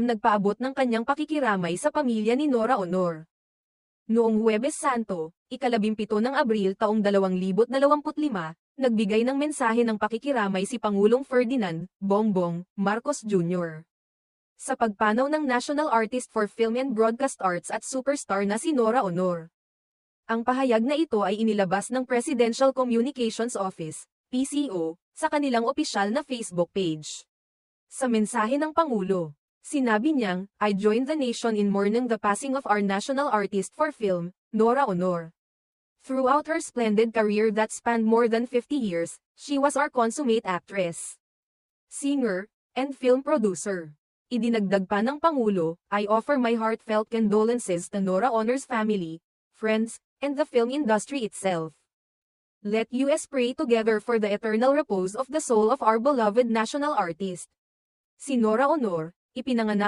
nagpaabot ng kanyang pakikiramay sa pamilya ni Nora Honor. Noong Huwebes Santo, ika-17 ng Abril taong 2025, nagbigay ng mensahe ng pakikiramay si Pangulong Ferdinand Bongbong Marcos Jr. sa pagpanaw ng National Artist for Film and Broadcast Arts at superstar na si Nora Honor. Ang pahayag na ito ay inilabas ng Presidential Communications Office, PCO, sa kanilang opisyal na Facebook page. Sa mensahe ng Pangulo, sinabi niyang, "I join the nation in mourning the passing of our national artist for film, Nora Honor. Throughout her splendid career that spanned more than 50 years, she was our consummate actress, singer, and film producer." Idinagdag pa ng Pangulo, "I offer my heartfelt condolences to Nora Honor's family, friends, and the film industry itself. Let us pray together for the eternal repose of the soul of our beloved national artist." Si Nora Honor, ipinanganak